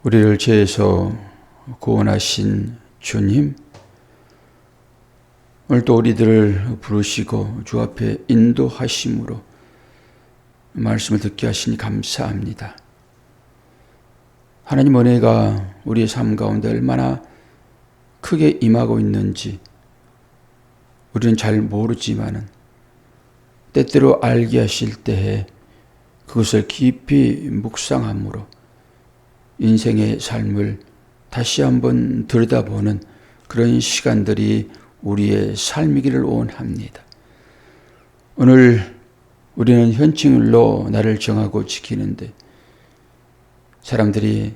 우리를 죄에서 구원하신 주님, 오늘도 우리들을 부르시고 주 앞에 인도하심으로 말씀을 듣게 하시니 감사합니다. 하나님 은혜가 우리의 삶 가운데 얼마나 크게 임하고 있는지 우리는 잘 모르지만은 때때로 알게 하실 때에 그것을 깊이 묵상함으로 인생의 삶을 다시 한번 들여다보는 그런 시간들이 우리의 삶이기를 원합니다. 오늘 우리는 현충일로 나를 정하고 지키는데 사람들이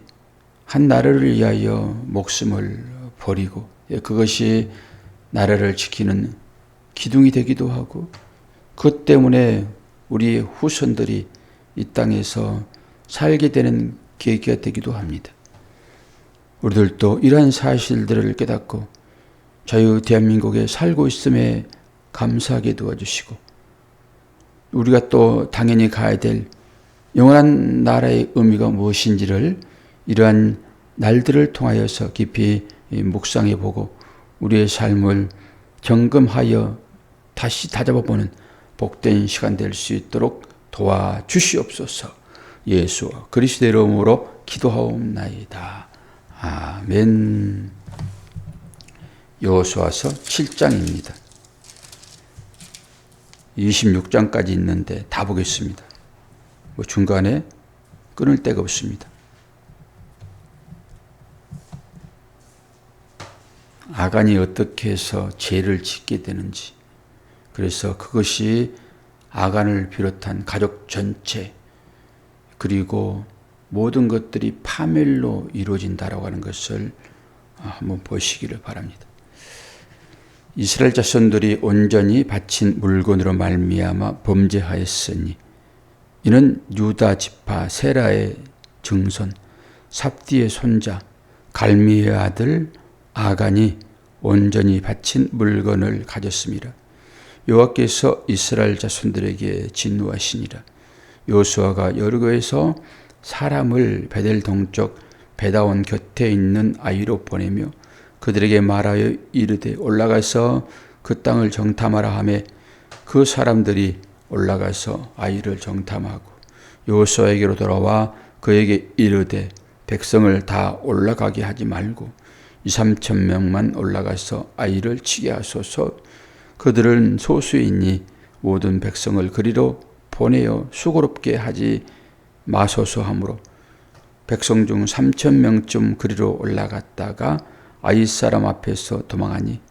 한 나라를 위하여 목숨을 버리고 그것이 나라를 지키는 기둥이 되기도 하고 그것 때문에 우리의 후손들이 이 땅에서 살게 되는 계기가 되기도 합니다. 우리들도 이러한 사실들을 깨닫고 자유 대한민국에 살고 있음에 감사하게 도와주시고 우리가 또 당연히 가야 될 영원한 나라의 의미가 무엇인지를 이러한 날들을 통하여서 깊이 묵상해 보고 우리의 삶을 점검하여 다시 다잡아보는 복된 시간 될 수 있도록 도와주시옵소서. 예수 그리스도의 이름으로 기도하옵나이다. 아멘. 여호수아서 7장입니다. 26장까지 있는데 다 보겠습니다. 중간에 끊을 데가 없습니다. 아간이 어떻게 해서 죄를 짓게 되는지, 그래서 그것이 아간을 비롯한 가족 전체 그리고 모든 것들이 파멸로 이루어진다라고 하는 것을 한번 보시기를 바랍니다. 이스라엘 자손들이 온전히 바친 물건으로 말미암아 범죄하였으니 이는 유다 지파 세라의 증손 삽디의 손자 갈미의 아들 아간이 온전히 바친 물건을 가졌습니다. 여호와께서 이스라엘 자손들에게 진노하시니라. 여호수아가 여리고에서 사람을 베델 동쪽 베다온 곁에 있는 아이로 보내며 그들에게 말하여 이르되 올라가서 그 땅을 정탐하라 하매 그 사람들이 올라가서 아이를 정탐하고 여호수아에게로 돌아와 그에게 이르되 백성을 다 올라가게 하지 말고 2-3천 명만 올라가서 아이를 치게 하소서. 그들은 소수이니 모든 백성을 그리로 보내어 수고롭게 하지 마소서 하므로 백성 중 3천 명쯤 그리로 올라갔다가 아이 사람 앞에서 도망하니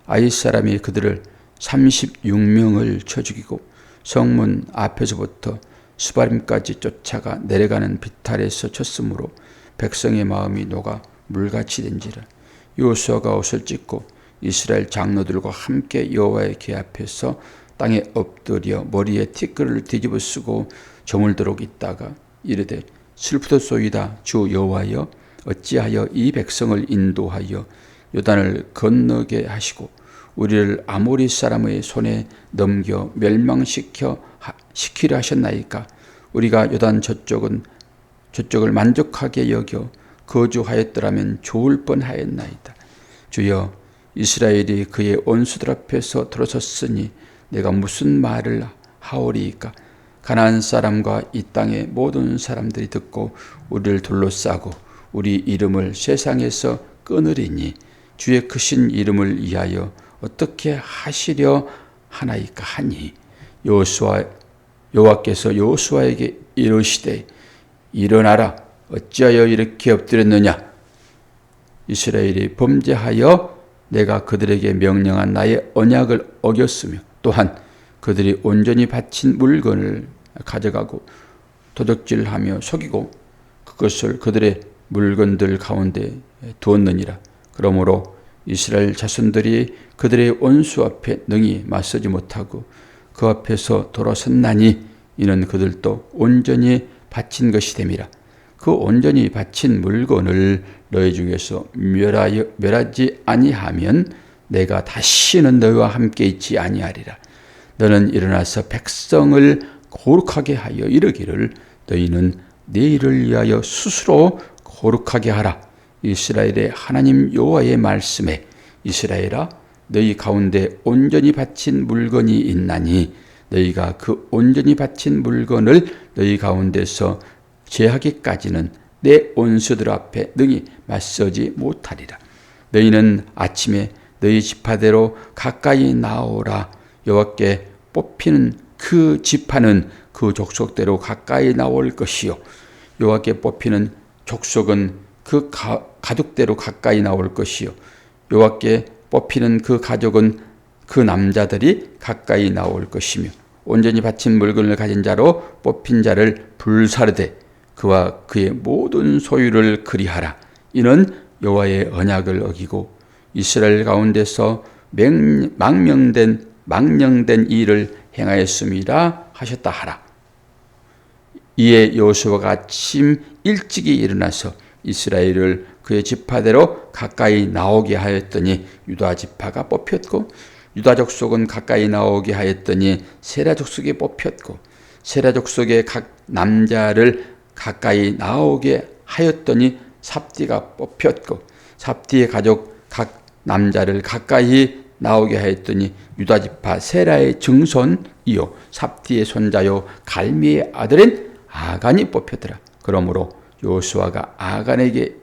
아이 사람이 그들을 36명을 쳐 죽이고 성문 앞에서부터 스바림까지 쫓아가 내려가는 비탈에서 쳤으므로 백성의 마음이 녹아 물같이 된지라. 여호수아가 옷을 찢고 이스라엘 장로들과 함께 여호와의 궤 앞에서 땅에 엎드려 머리에 티끌을 뒤집어 쓰고 저물도록 있다가 이르되 슬프도소이다. 주 여호와여 어찌하여 이 백성을 인도하여 요단을 건너게 하시고 우리를 아모리 사람의 손에 넘겨 멸망시키려 하셨나이까. 우리가 요단 저쪽을 만족하게 여겨 거주하였더라면 좋을 뻔하였나이다. 주여 이스라엘이 그의 원수들 앞에서 들어섰으니 내가 무슨 말을 하오리이까. 가나안 사람과 이 땅의 모든 사람들이 듣고 우리를 둘러싸고 우리 이름을 세상에서 끊으리니 주의 크신 이름을 위하여 어떻게 하시려 하나이까 하니 여호와께서 여호수아에게 이르시되 일어나라. 어찌하여 이렇게 엎드렸느냐. 이스라엘이 범죄하여 내가 그들에게 명령한 나의 언약을 어겼으며 또한 그들이 온전히 바친 물건을 가져가고 도적질하며 속이고 그것을 그들의 물건들 가운데 두었느니라. 그러므로 이스라엘 자손들이 그들의 원수 앞에 능히 맞서지 못하고 그 앞에서 돌아섰나니 이는 그들도 온전히 바친 것이 됨이라. 그 온전히 바친 물건을 너희 중에서 멸하지 아니하면 내가 다시는 너희와 함께 있지 아니하리라. 너는 일어나서 백성을 거룩하게 하여 이르기를 너희는 내 일을 위하여 스스로 거룩하게 하라. 이스라엘의 하나님 여호와의 말씀에 이스라엘아 너희 가운데 온전히 바친 물건이 있나니 너희가 그 온전히 바친 물건을 너희 가운데서 제하기까지는 내 온수들 앞에 능히 맞서지 못하리라. 너희는 아침에 너희 지파대로 가까이 나오라. 여호와께 뽑히는 그 지파는 그 족속대로 가까이 나올 것이요 여호와께 뽑히는 족속은 그 가족대로 가까이 나올 것이요 여호와께 뽑히는 그 가족은 그 남자들이 가까이 나올 것이며 온전히 바친 물건을 가진 자로 뽑힌 자를 불사르되 그와 그의 모든 소유를 그리하라. 이는 여호와의 언약을 어기고 이스라엘 가운데서 망령된 일을 행하였음이라 하셨다 하라. 이에 여호수아가 아침 일찍이 일어나서 이스라엘을 그의 지파대로 가까이 나오게 하였더니 유다 지파가 뽑혔고 유다 족속은 가까이 나오게 하였더니 세라 족속이 뽑혔고 세라 족속의 각 남자를 가까이 나오게 하였더니 삽디가 뽑혔고 삽디의 가족 각 남자를 가까이 나오게 하였더니 유다 지파 세라의 증손이요 삽디의 손자요 갈미의 아들인 아간이 뽑혔더라. 그러므로 여호수아가 아간에게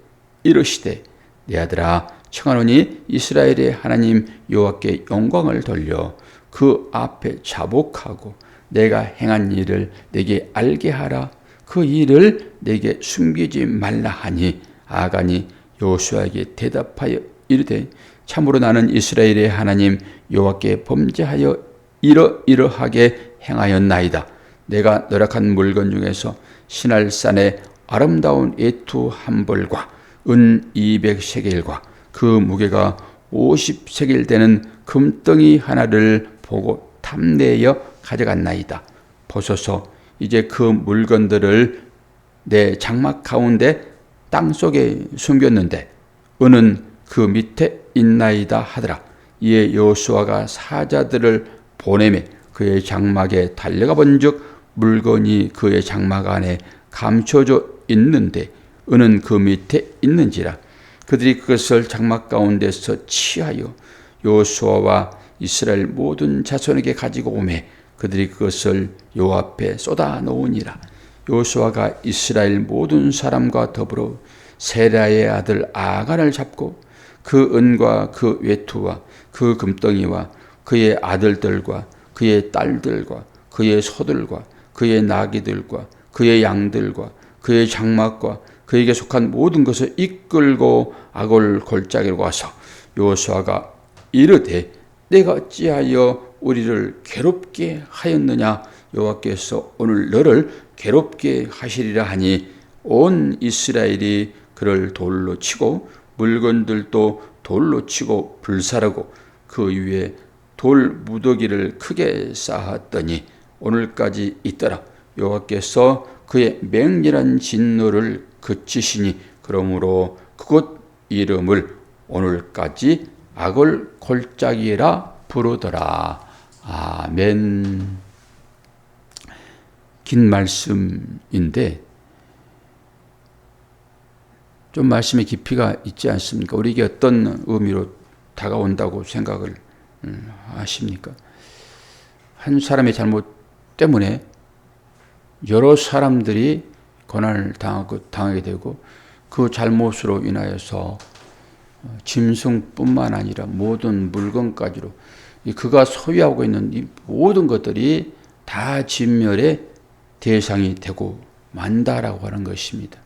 이르시되 내 아들아 청하노니 이스라엘의 하나님 여호와께 영광을 돌려 그 앞에 자복하고 내가 행한 일을 내게 알게 하라. 그 일을 내게 숨기지 말라 하니 아간이 여호수아에게 대답하여 이르되 참으로 나는 이스라엘의 하나님 여호와께 범죄하여 이러이러하게 행하였나이다. 내가 노력한 물건 중에서 시날산의 아름다운 에투 한 벌과 은 200세겔과 그 무게가 50세겔 되는 금덩이 하나를 보고 탐내어 가져갔나이다. 보소서 이제 그 물건들을 내 장막 가운데 땅속에 숨겼는데 은은 그 밑에 있나이다 하더라. 이에 여호수아가 사자들을 보내매 그의 장막에 달려가 본즉 물건이 그의 장막 안에 감춰져 있는데 은은 그 밑에 있는지라. 그들이 그것을 장막 가운데서 취하여 여호수아와 이스라엘 모든 자손에게 가지고 오매 그들이 그것을 여호와 앞에 쏟아 놓으니라. 여호수아가 이스라엘 모든 사람과 더불어 세라의 아들 아간을 잡고 그 은과 그 외투와 그 금덩이와 그의 아들들과 그의 딸들과 그의 소들과 그의 나귀들과 그의 양들과 그의 장막과 그에게 속한 모든 것을 이끌고 아골 골짜기로 가서 여호수아가 이르되 내가 어찌하여 우리를 괴롭게 하였느냐. 여호와께서 오늘 너를 괴롭게 하시리라 하니 온 이스라엘이 그를 돌로 치고 물건들도 돌로 치고 불사르고 그 위에 돌 무더기를 크게 쌓았더니 오늘까지 있더라. 여호와께서 그의 맹렬한 진노를 그치시니 그러므로 그곳 이름을 오늘까지 아골 골짜기라 부르더라. 아멘. 긴 말씀인데 좀 말씀의 깊이가 있지 않습니까? 우리에게 어떤 의미로 다가온다고 생각을 하십니까? 한 사람의 잘못 때문에 여러 사람들이 고난을 당하게 되고 그 잘못으로 인하여서 짐승뿐만 아니라 모든 물건까지로 그가 소유하고 있는 이 모든 것들이 다 진멸의 대상이 되고 만다라고 하는 것입니다.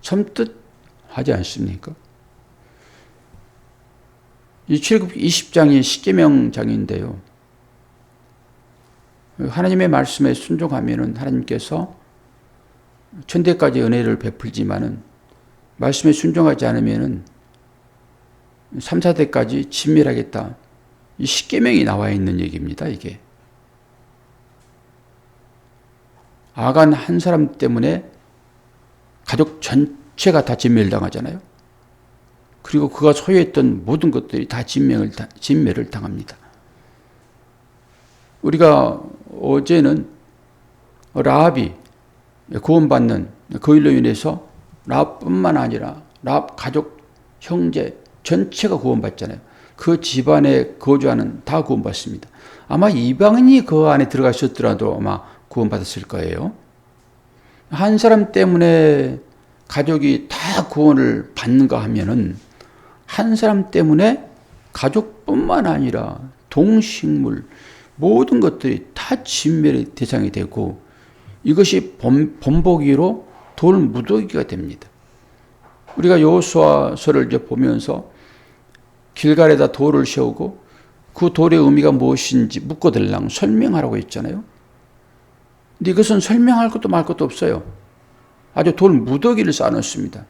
섬뜩하지 않습니까? 이 출애굽기 20장이 십계명장인데요. 하나님의 말씀에 순종하면은 하나님께서 천대까지 은혜를 베풀지만은 말씀에 순종하지 않으면은 3, 4대까지 진멸하겠다. 이 십계명이 나와 있는 얘기입니다, 이게. 아간 한 사람 때문에 가족 전체가 다 진멸당하잖아요. 그리고 그가 소유했던 모든 것들이 다 진멸을 당합니다. 우리가 어제는 라합이 구원받는 그 일로 인해서 라합뿐만 아니라 라합 가족, 형제 전체가 구원받잖아요. 그 집안에 거주하는 다 구원받습니다. 아마 이방인이 그 안에 들어가셨더라도 아마 구원받았을 거예요. 한 사람 때문에 가족이 다 구원을 받는가 하면은 한 사람 때문에 가족뿐만 아니라 동식물 모든 것들이 다 진멸의 대상이 되고 이것이 본보기로 돌 무더기가 됩니다. 우리가 여호수아서를 이제 보면서 길갈에다 돌을 세우고 그 돌의 의미가 무엇인지 묻고들랑 설명하라고 했잖아요. 근데 이것은 설명할 것도 말 것도 없어요. 아주 돌 무더기를 쌓아놓습니다.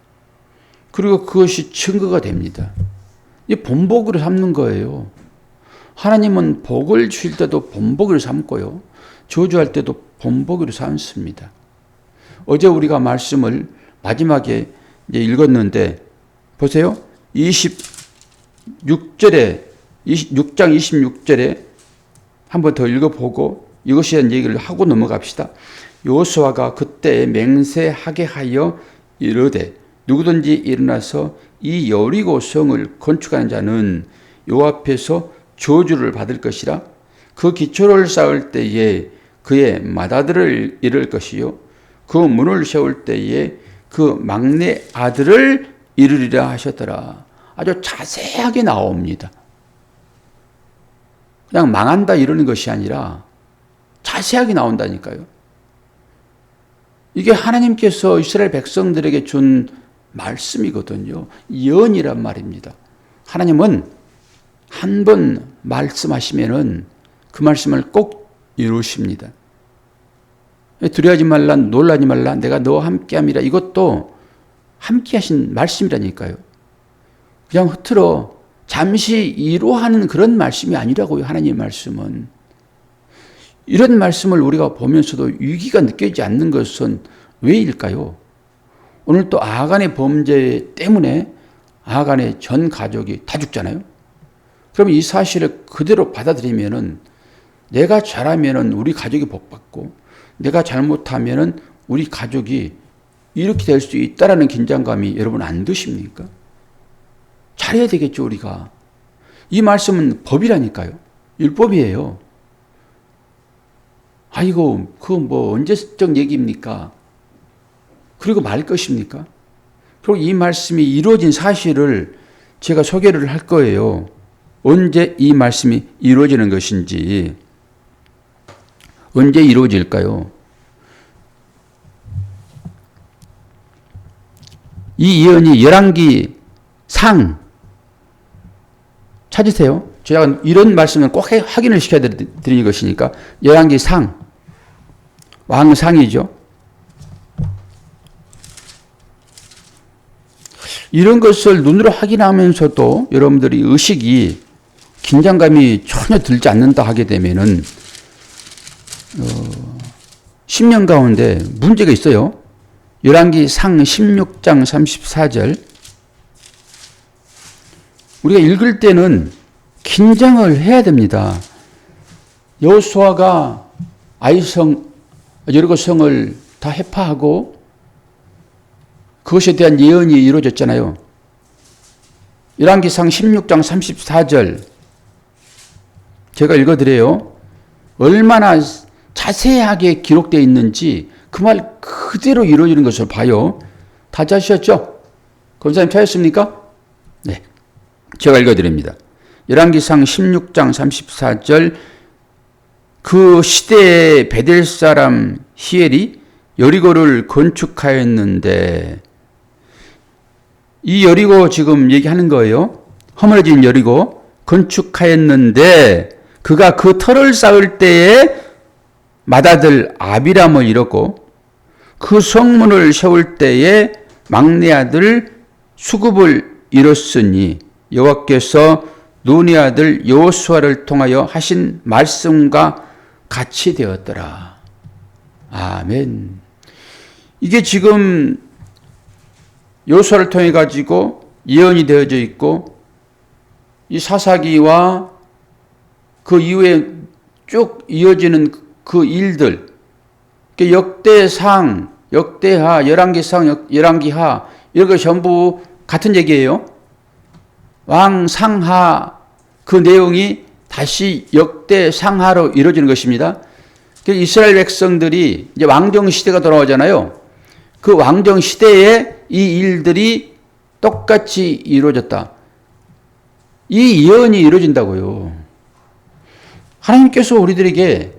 그리고 그것이 증거가 됩니다. 이 본보기로 삼는 거예요. 하나님은 복을 주실 때도 본보기로 삼고요. 저주할 때도 본보기로 삼습니다. 어제 우리가 말씀을 마지막에 이제 읽었는데 보세요. 26장 26절에 한 번 더 읽어보고 이것에 대한 얘기를 하고 넘어갑시다. 여호수아가 그때 맹세하게 하여 이르되 누구든지 일어나서 이 여리고 성을 건축하는 자는 여호와 앞에서 저주를 받을 것이라. 그 기초를 쌓을 때에 그의 맏아들을 잃을 것이요 그 문을 세울 때에 그 막내 아들을 잃으리라 하셨더라. 아주 자세하게 나옵니다. 그냥 망한다 이러는 것이 아니라 자세하게 나온다니까요. 이게 하나님께서 이스라엘 백성들에게 준 말씀이거든요. 예언이란 말입니다. 하나님은 한 번 말씀하시면은 그 말씀을 꼭 이루십니다. 두려워하지 말라, 놀라지 말라, 내가 너와 함께함이라. 이것도 함께 하신 말씀이라니까요. 그냥 흐트러 잠시 이루하는 그런 말씀이 아니라고요. 하나님의 말씀은. 이런 말씀을 우리가 보면서도 위기가 느껴지지 않는 것은 왜일까요? 오늘 또 아간의 범죄 때문에 아간의 전 가족이 다 죽잖아요. 그럼 이 사실을 그대로 받아들이면은 내가 잘하면은 우리 가족이 복받고 내가 잘못하면은 우리 가족이 이렇게 될 수 있다라는 긴장감이 여러분 안 드십니까? 잘해야 되겠죠, 우리가. 이 말씀은 법이라니까요. 율법이에요. 아이고, 그거 뭐 언제적 얘기입니까? 그리고 말 것입니까? 그리고 이 말씀이 이루어진 사실을 제가 소개를 할 거예요. 언제 이 말씀이 이루어지는 것인지. 언제 이루어질까요? 이 예언이 열왕기 상 찾으세요. 제가 이런 말씀은 꼭 확인을 시켜드리는 것이니까 열왕기 상 왕상이죠. 이런 것을 눈으로 확인하면서도 여러분들이 의식이 긴장감이 전혀 들지 않는다 하게 되면은 10년 가운데 문제가 있어요. 열왕기 상 16장 34절 우리가 읽을 때는 긴장을 해야 됩니다. 여호수아가 아이성 여리고 성을 다 해파하고 그것에 대한 예언이 이루어졌잖아요. 열왕기상 16장 34절 제가 읽어드려요. 얼마나 자세하게 기록되어 있는지 그 말 그대로 이루어지는 것을 봐요. 다 찾으셨죠? 검사님 찾으셨습니까? 네. 제가 읽어드립니다. 열왕기상 16장 34절 그 시대에 베델 사람 히엘이 여리고를 건축하였는데 이 여리고 지금 얘기하는 거예요. 허물어진 여리고 건축하였는데 그가 그 터를 쌓을 때에 맏아들 아비람을 잃었고 그 성문을 세울 때에 막내 아들 수굽을 잃었으니 여호와께서 눈의 아들 여호수아를 통하여 하신 말씀과 같이 되었더라. 아멘. 이게 지금 여호수아를 통해 가지고 예언이 되어져 있고 이 사사기와 그 이후에 쭉 이어지는 그 일들, 역대상 역대하, 열왕기상, 열왕기하 이런 거 전부 같은 얘기예요. 왕, 상하 그 내용이 다시 역대, 상하로 이루어지는 것입니다. 이스라엘 백성들이 이제 왕정 시대가 돌아오잖아요. 그 왕정 시대에 이 일들이 똑같이 이루어졌다. 이 예언이 이루어진다고요. 하나님께서 우리들에게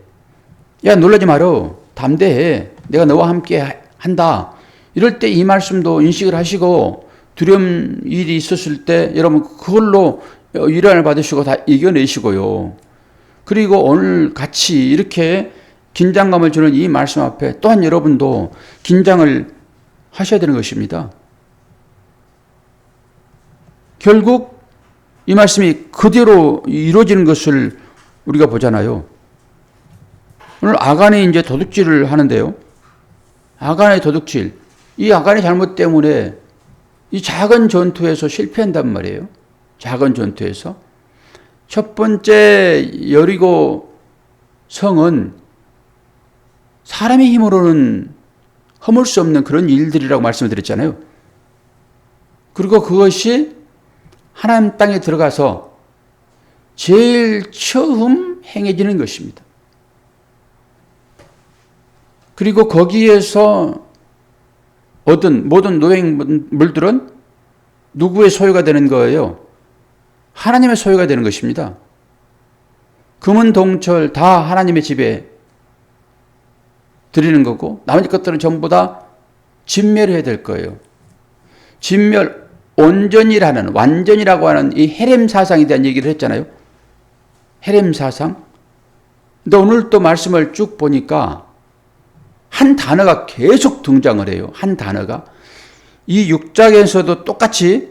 야 놀라지 마라. 담대해. 내가 너와 함께 한다. 이럴 때 이 말씀도 인식을 하시고 두려움 일이 있었을 때 여러분 그걸로 위로를 받으시고 다 이겨내시고요. 그리고 오늘 같이 이렇게 긴장감을 주는 이 말씀 앞에 또한 여러분도 긴장을 하셔야 되는 것입니다. 결국 이 말씀이 그대로 이루어지는 것을 우리가 보잖아요. 오늘 아간이 이제 도둑질을 하는데요. 아간의 도둑질. 이 아간의 잘못 때문에 이 작은 전투에서 실패한단 말이에요. 작은 전투에서. 첫 번째 여리고 성은 사람의 힘으로는 허물 수 없는 그런 일들이라고 말씀을 드렸잖아요. 그리고 그것이 하나님 땅에 들어가서 제일 처음 행해지는 것입니다. 그리고 거기에서 얻은 모든 노획물들은 누구의 소유가 되는 거예요? 하나님의 소유가 되는 것입니다. 금은 동철 다 하나님의 집에 드리는 거고 나머지 것들은 전부 다 진멸해야 될 거예요. 진멸, 온전이라는 완전이라고 하는 이 헤렘 사상에 대한 얘기를 했잖아요. 헤렘 사상. 근데 오늘 또 말씀을 쭉 보니까 한 단어가 계속 등장을 해요. 한 단어가. 이 6장에서도 똑같이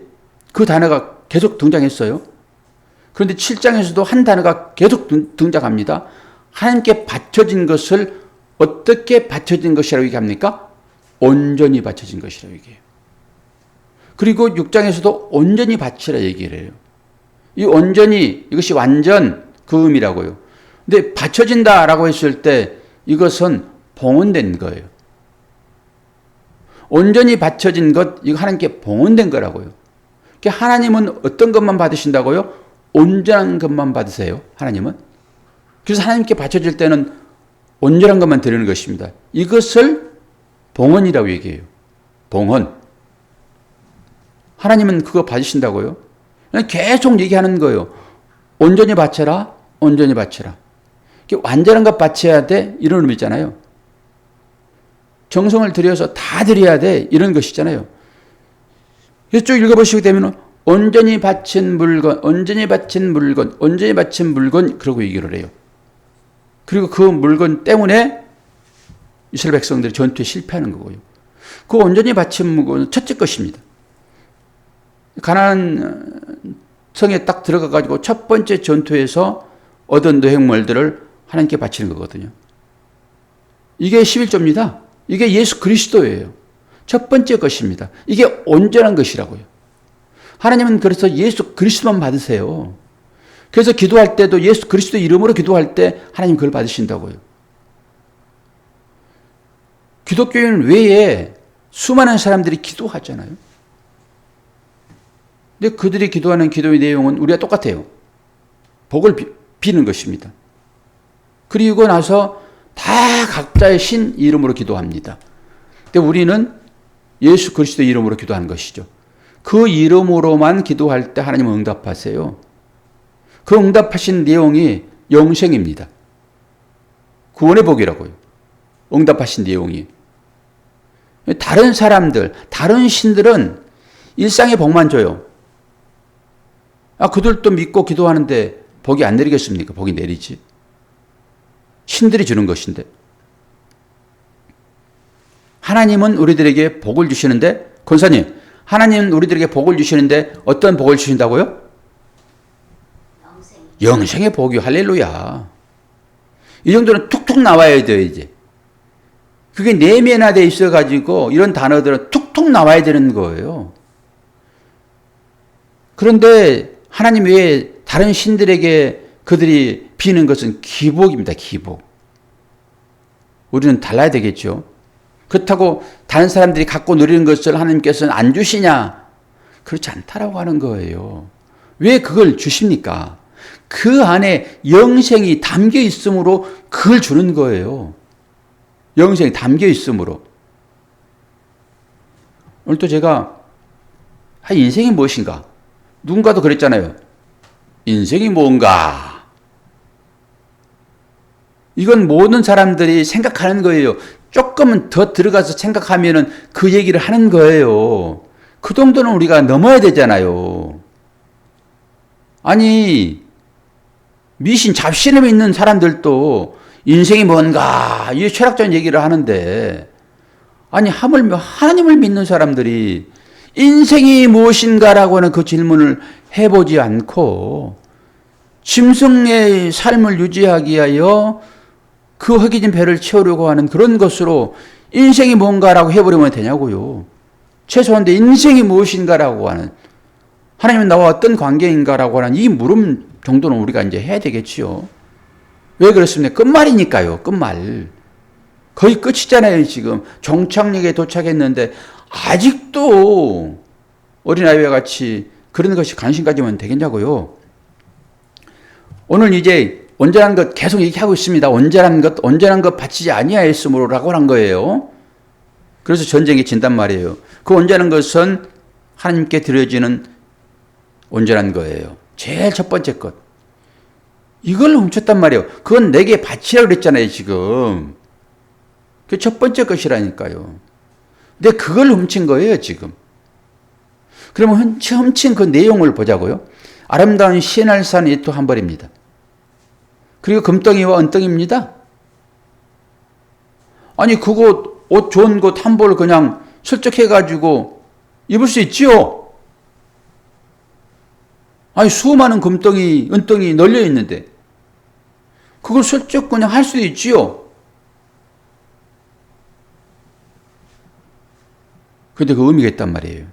그 단어가 계속 등장했어요. 그런데 7장에서도 한 단어가 계속 등장합니다. 하나님께 바쳐진 것을 어떻게 바쳐진 것이라고 얘기합니까? 온전히 바쳐진 것이라고 얘기해요. 그리고 6장에서도 온전히 바치라 얘기를 해요. 이 온전히 이것이 완전 그 의미라고요. 근데 바쳐진다라고 했을 때 이것은 봉헌된 거예요. 온전히 바쳐진 것, 이거 하나님께 봉헌된 거라고요. 그러니까 하나님은 어떤 것만 받으신다고요? 온전한 것만 받으세요. 하나님은. 그래서 하나님께 바쳐질 때는 온전한 것만 드리는 것입니다. 이것을 봉헌이라고 얘기해요. 봉헌. 하나님은 그거 받으신다고요? 계속 얘기하는 거예요. 온전히 바쳐라, 온전히 바쳐라. 완전한 것 바쳐야 돼, 이런 의미 있잖아요. 정성을 들여서 다 드려야 돼, 이런 것이잖아요. 이쪽 읽어보시게 되면 온전히 바친 물건, 온전히 바친 물건, 온전히 바친 물건, 그러고 얘기를 해요. 그리고 그 물건 때문에 이스라엘 백성들이 전투에 실패하는 거고요. 그 온전히 바친 물건은 첫째 것입니다. 가나안 성에 딱 들어가 가지고 첫 번째 전투에서 얻은 노획물들을 하나님께 바치는 거거든요. 이게 11조입니다. 이게 예수 그리스도예요. 첫 번째 것입니다. 이게 온전한 것이라고요. 하나님은 그래서 예수 그리스도만 받으세요. 그래서 기도할 때도 예수 그리스도 이름으로 기도할 때 하나님 그걸 받으신다고요. 기독교인 외에 수많은 사람들이 기도하잖아요. 근데 그들이 기도하는 기도의 내용은 우리가 똑같아요. 복을 비는 것입니다. 그리고 나서 다 각자의 신 이름으로 기도합니다. 근데 우리는 예수 그리스도 이름으로 기도하는 것이죠. 그 이름으로만 기도할 때 하나님은 응답하세요. 그 응답하신 내용이 영생입니다. 구원의 복이라고요. 응답하신 내용이. 다른 사람들, 다른 신들은 일상의 복만 줘요. 그들도 믿고 기도하는데 복이 안 내리겠습니까? 복이 내리지. 신들이 주는 것인데. 하나님은 우리들에게 복을 주시는데, 권사님, 하나님은 우리들에게 복을 주시는데 어떤 복을 주신다고요? 영생의 복이요. 할렐루야. 이 정도는 툭툭 나와야 돼요, 이제. 그게 내면화되어 있어가지고 이런 단어들은 툭툭 나와야 되는 거예요. 그런데 하나님 외에 다른 신들에게 그들이 비는 것은 기복입니다. 기복. 우리는 달라야 되겠죠. 그렇다고 다른 사람들이 갖고 누리는 것을 하나님께서는 안 주시냐? 그렇지 않다라고 하는 거예요. 왜 그걸 주십니까? 그 안에 영생이 담겨 있으므로 그걸 주는 거예요. 영생이 담겨 있으므로. 오늘 또 제가 인생이 무엇인가? 누군가도 그랬잖아요. 인생이 뭔가? 이건 모든 사람들이 생각하는 거예요. 조금은 더 들어가서 생각하면은 그 얘기를 하는 거예요. 그 정도는 우리가 넘어야 되잖아요. 아니, 미신, 잡신에 있는 사람들도 인생이 뭔가, 이 철학적인 얘기를 하는데, 아니, 하물며 하나님을 믿는 사람들이 인생이 무엇인가라고 하는 그 질문을 해보지 않고, 짐승의 삶을 유지하기 위하여 그 허기진 배를 채우려고 하는 그런 것으로 인생이 뭔가라고 해버리면 되냐고요. 최소한데 인생이 무엇인가라고 하는, 하나님은 나와 어떤 관계인가라고 하는 이 물음 정도는 우리가 이제 해야 되겠지요. 왜 그렇습니까? 끝말이니까요. 끝말. 거의 끝이잖아요. 지금 종착역에 도착했는데 아직도 어린아이와 같이 그런 것이 관심 가지면 되겠냐고요. 오늘 이제 온전한 것 계속 얘기하고 있습니다. 온전한 것 바치지 아니하였으므로라고 한 거예요. 그래서 전쟁이 진단 말이에요. 그 온전한 것은 하나님께 드려지는 온전한 거예요. 제일 첫 번째 것. 이걸 훔쳤단 말이에요. 그건 내게 바치라고 그랬잖아요, 지금. 그 첫 번째 것이라니까요. 근데 그걸 훔친 거예요, 지금. 그러면 훔친 그 내용을 보자고요. 아름다운 시날산이 또 한 벌입니다. 그리고 금덩이와 은덩이입니다. 아니, 그거 옷 좋은 곳 한 벌 그냥 설적해가지고 입을 수 있지요? 아니, 수많은 금덩이, 은덩이 널려 있는데 그걸 슬쩍 그냥 할 수도 있지요? 근데 그 의미가 있단 말이에요.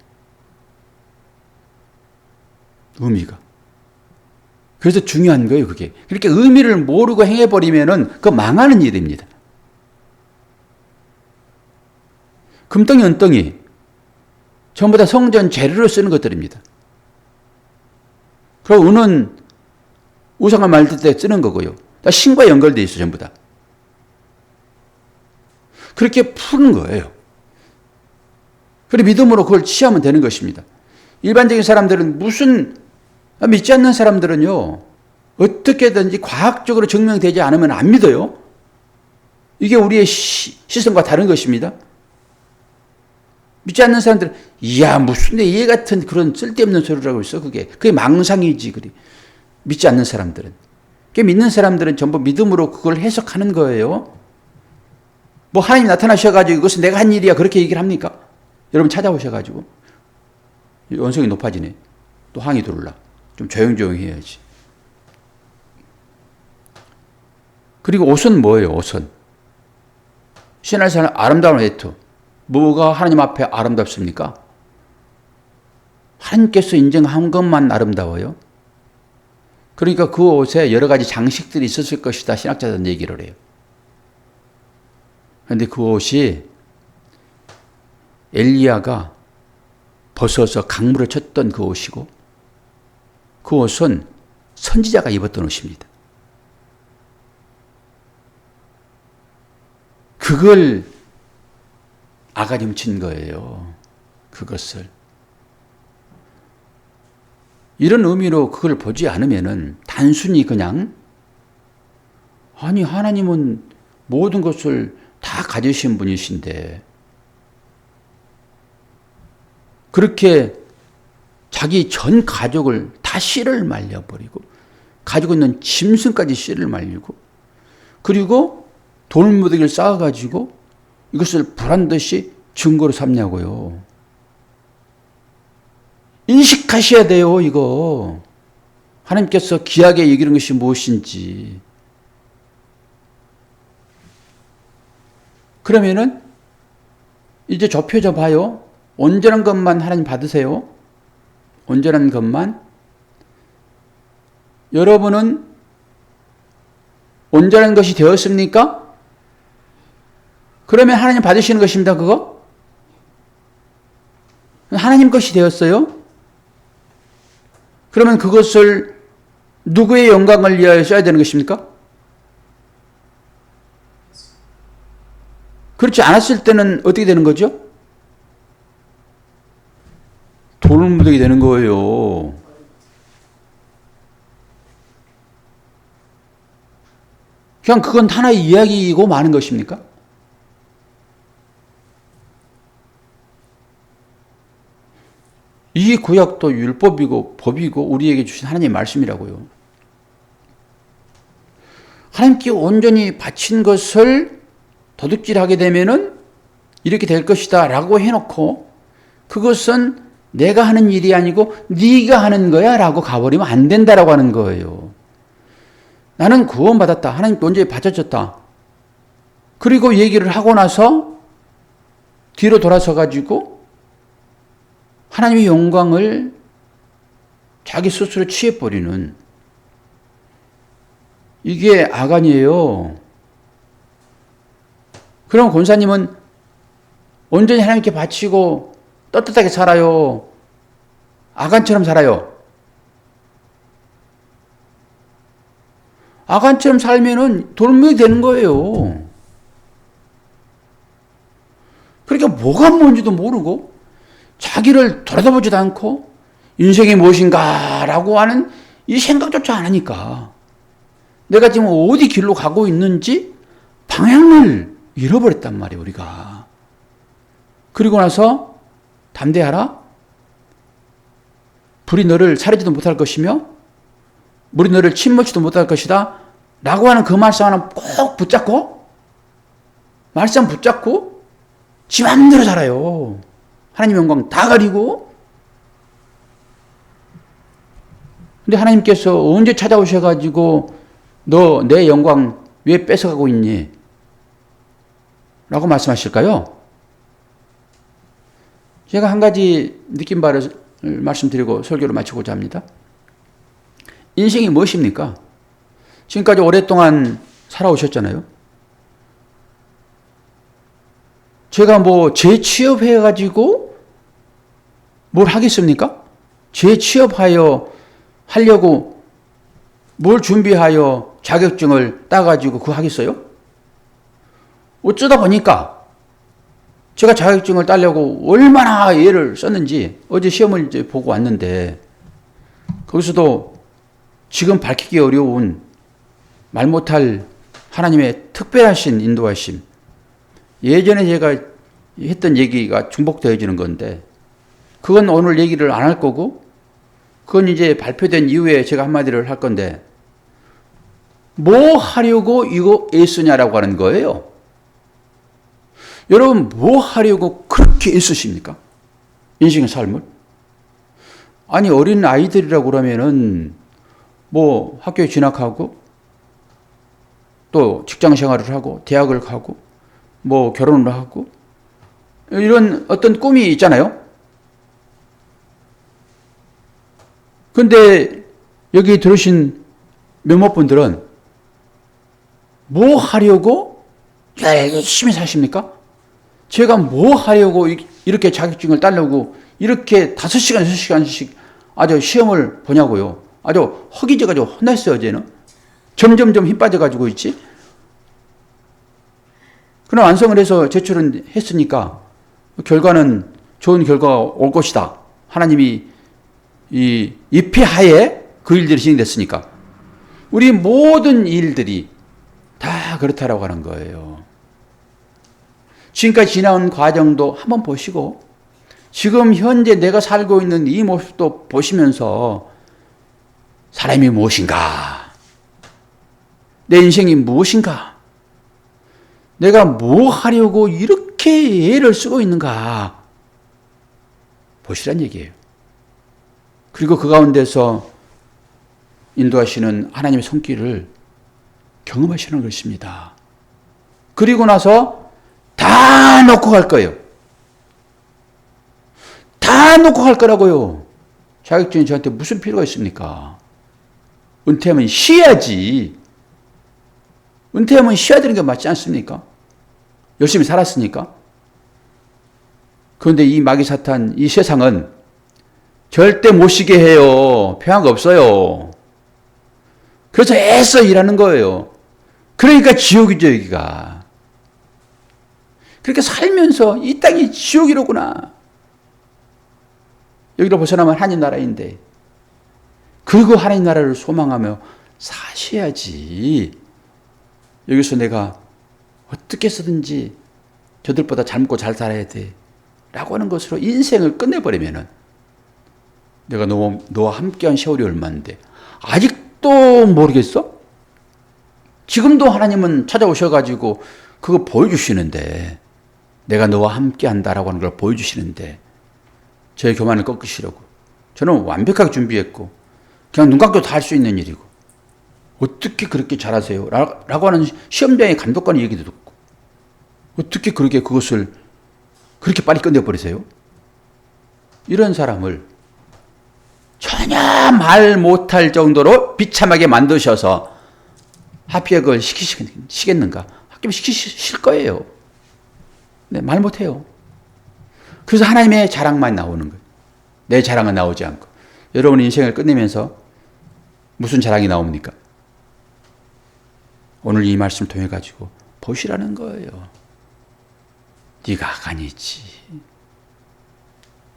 의미가. 그래서 중요한 거예요, 그게. 그렇게 의미를 모르고 행해버리면은 그거 망하는 일입니다. 금덩이, 은덩이. 전부 다 성전 재료로 쓰는 것들입니다. 그리고 은은 우상을 만들 때 쓰는 거고요. 다 신과 연결되어 있어, 전부 다. 그렇게 푸는 거예요. 그리고 믿음으로 그걸 취하면 되는 것입니다. 일반적인 사람들은 믿지 않는 사람들은요, 어떻게든지 과학적으로 증명되지 않으면 안 믿어요. 이게 우리의 시선과 다른 것입니다. 믿지 않는 사람들은, 이야, 무슨 얘 같은 그런 쓸데없는 소리라고 있어, 그게 망상이지, 그리. 믿지 않는 사람들은. 믿는 사람들은 전부 믿음으로 그걸 해석하는 거예요. 뭐 하나님 나타나셔가지고 이것은 내가 한 일이야, 그렇게 얘기를 합니까? 여러분 찾아오셔가지고. 원성이 높아지네. 또 항이 들어올라. 좀 조용조용히 해야지. 그리고 옷은 뭐예요, 옷은? 신할산은 아름다운 외투. 뭐가 하나님 앞에 아름답습니까? 하나님께서 인정한 것만 아름다워요. 그러니까 그 옷에 여러 가지 장식들이 있었을 것이다. 신학자들은 얘기를 해요. 그런데 그 옷이 엘리야가 벗어서 강물을 쳤던 그 옷이고 그 옷은 선지자가 입었던 옷입니다. 그걸 아가리 훔친 거예요. 그것을. 이런 의미로 그걸 보지 않으면은 단순히 그냥 아니 하나님은 모든 것을 다 가지신 분이신데 그렇게 자기 전 가족을 다 씨를 말려버리고 가지고 있는 짐승까지 씨를 말리고 그리고 돌무더기를 쌓아가지고 이것을 불안듯이 증거로 삼냐고요. 인식하셔야 돼요, 이거. 하나님께서 귀하게 여기는 것이 무엇인지. 그러면은 이제 좁혀져 봐요. 온전한 것만 하나님 받으세요. 온전한 것만. 여러분은 온전한 것이 되었습니까? 그러면 하나님 받으시는 것입니다, 그거? 하나님 것이 되었어요? 그러면 그것을 누구의 영광을 위하여 써야 되는 것입니까? 그렇지 않았을 때는 어떻게 되는 거죠? 돌무더기 되는 거예요. 그냥 그건 하나의 이야기이고 마는 것입니까? 이 구약도 율법이고 법이고 우리에게 주신 하나님의 말씀이라고요. 하나님께 온전히 바친 것을 도둑질하게 되면은 이렇게 될 것이다 라고 해놓고 그것은 내가 하는 일이 아니고 네가 하는 거야 라고 가버리면 안 된다라고 하는 거예요. 나는 구원받았다. 하나님께 온전히 바쳐졌다. 그리고 얘기를 하고 나서 뒤로 돌아서 가지고 하나님의 영광을 자기 스스로 취해버리는 이게 아간이에요. 그럼 권사님은 온전히 하나님께 바치고 떳떳하게 살아요. 아간처럼 살아요. 아간처럼 살면은 돌무이 되는 거예요. 그러니까 뭐가 뭔지도 모르고 자기를 돌아다보지도 않고 인생이 무엇인가라고 하는 이 생각조차 안 하니까 내가 지금 어디 길로 가고 있는지 방향을 잃어버렸단 말이에요, 우리가. 그리고 나서 담대하라. 불이 너를 사르지도 못할 것이며 물이 너를 침몰치도 못할 것이다 라고 하는 그 말씀 하나 꼭 붙잡고 말씀 붙잡고 지 맘대로 살아요. 하나님 영광 다 가리고. 근데 하나님께서 언제 찾아오셔가지고 너 내 영광 왜 뺏어가고 있니? 라고 말씀하실까요? 제가 한 가지 느낀 바를 말씀드리고 설교를 마치고자 합니다. 인생이 무엇입니까? 지금까지 오랫동안 살아오셨잖아요. 제가 재취업해가지고 뭘 하겠습니까? 재취업하여 하려고 뭘 준비하여 자격증을 따가지고 그거 하겠어요? 어쩌다 보니까 제가 자격증을 따려고 얼마나 애를 썼는지 어제 시험을 이제 보고 왔는데 거기서도 지금 밝히기 어려운 말 못할 하나님의 특별하신 인도하심. 예전에 제가 했던 얘기가 중복되어지는 건데 그건 오늘 얘기를 안 할 거고 그건 이제 발표된 이후에 제가 한마디를 할 건데 뭐 하려고 이거 애쓰냐라고 하는 거예요. 여러분 뭐 하려고 그렇게 애쓰십니까? 인생의 삶을? 아니 어린 아이들이라고 그러면은 학교에 진학하고 또 직장 생활을 하고 대학을 가고 결혼을 하고 이런 어떤 꿈이 있잖아요. 근데 여기 들으신 몇몇 분들은 뭐 하려고 열심히 사십니까? 제가 뭐 하려고 이렇게 자격증을 따려고 이렇게 5시간, 6시간씩 아주 시험을 보냐고요. 아주 허기져가지고 혼났어요, 어제는. 점점점 힘 빠져가지고 있지. 그럼 완성을 해서 제출은 했으니까 결과는 좋은 결과가 올 것이다. 하나님이 이 입회하에 그 일들이 진행됐으니까. 우리 모든 일들이 다 그렇다라고 하는 거예요. 지금까지 지나온 과정도 한번 보시고 지금 현재 내가 살고 있는 이 모습도 보시면서 사람이 무엇인가? 내 인생이 무엇인가? 내가 뭐 하려고 이렇게 애를 쓰고 있는가? 보시란 얘기예요. 그리고 그 가운데서 인도하시는 하나님의 손길을 경험하시는 것입니다. 그리고 나서 다 놓고 갈 거예요. 다 놓고 갈 거라고요. 자격증이 저한테 무슨 필요가 있습니까? 은퇴하면 쉬어야지. 은퇴하면 쉬어야 되는 게 맞지 않습니까? 열심히 살았으니까. 그런데 이 마귀 사탄, 이 세상은 절대 못 쉬게 해요. 평화가 없어요. 그래서 애써 일하는 거예요. 그러니까 지옥이죠, 여기가. 그렇게 살면서 이 땅이 지옥이로구나. 여기로 벗어나면 하나님 나라인데, 그리고 하나님 나라를 소망하며 사셔야지. 여기서 내가 어떻게 해서든지 저들보다 잘 먹고 잘 살아야 돼 라고 하는 것으로 인생을 끝내버리면은, 내가 너와 함께한 세월이 얼마인데 아직도 모르겠어? 지금도 하나님은 찾아오셔가지고 그거 보여주시는데, 내가 너와 함께한다라고 하는 걸 보여주시는데 저의 교만을 꺾으시려고. 저는 완벽하게 준비했고 그냥 눈 감고 다 할 수 있는 일이고, 어떻게 그렇게 잘하세요? 라고 하는 시험장의 감독관의 얘기도 듣고, 어떻게 그것을 그렇게 빨리 끝내버리세요? 이런 사람을 전혀 말 못할 정도로 비참하게 만드셔서 합격을 시키시겠는가? 합격 시키실 거예요. 네, 말 못해요. 그래서 하나님의 자랑만 나오는 거예요. 내 자랑은 나오지 않고. 여러분 인생을 끝내면서 무슨 자랑이 나옵니까? 오늘 이 말씀을 통해 가지고 보시라는 거예요. 네가 아간이지.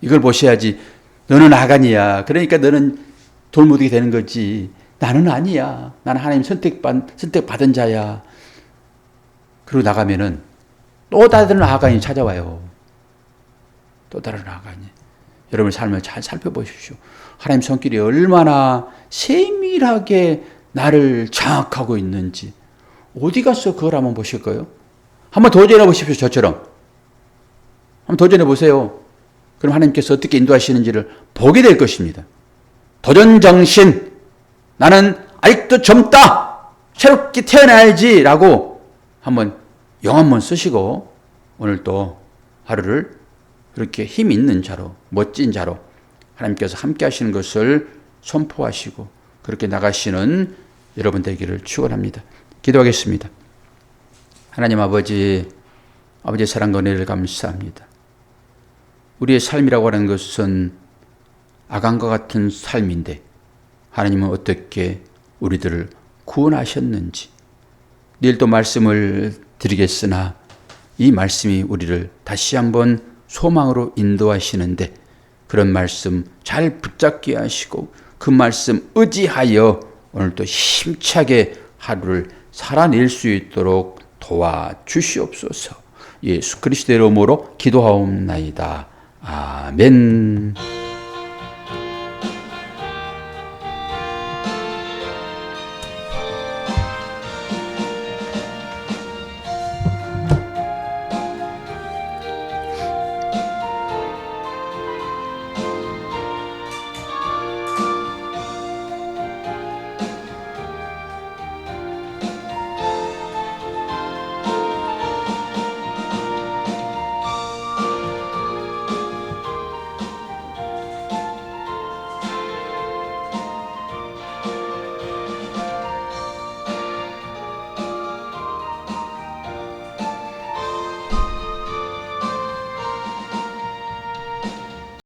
이걸 보셔야지. 너는 아간이야. 그러니까 너는 돌무득이 되는 거지. 나는 아니야. 나는 하나님 선택받은 자야. 그리고 나가면은 또 다른 아간이 찾아와요. 또 다른 아간이. 여러분의 삶을 잘 살펴보십시오. 하나님 손길이 얼마나 세밀하게 나를 장악하고 있는지. 어디 가서 그걸 한번 보실 거예요? 한번 도전해 보십시오. 저처럼. 한번 도전해 보세요. 그럼 하나님께서 어떻게 인도하시는지를 보게 될 것입니다. 도전정신. 나는 아직도 젊다. 새롭게 태어나야지. 라고 한번 영한번 쓰시고 오늘 또 하루를 그렇게 힘 있는 자로, 멋진 자로 하나님께서 함께 하시는 것을 선포하시고 그렇게 나가시는 여러분 되기를 축원합니다. 기도하겠습니다. 하나님 아버지의 사랑과 은혜를 감사합니다. 우리의 삶이라고 하는 것은 아간과 같은 삶인데 하나님은 어떻게 우리들을 구원하셨는지 내일 또 말씀을 드리겠으나 이 말씀이 우리를 다시 한번 소망으로 인도하시는데 그런 말씀 잘 붙잡게 하시고 그 말씀 의지하여 오늘 또 힘차게 하루를 살아낼 수 있도록 도와주시옵소서. 예수 그리스도의 이름으로 기도하옵나이다. 아멘.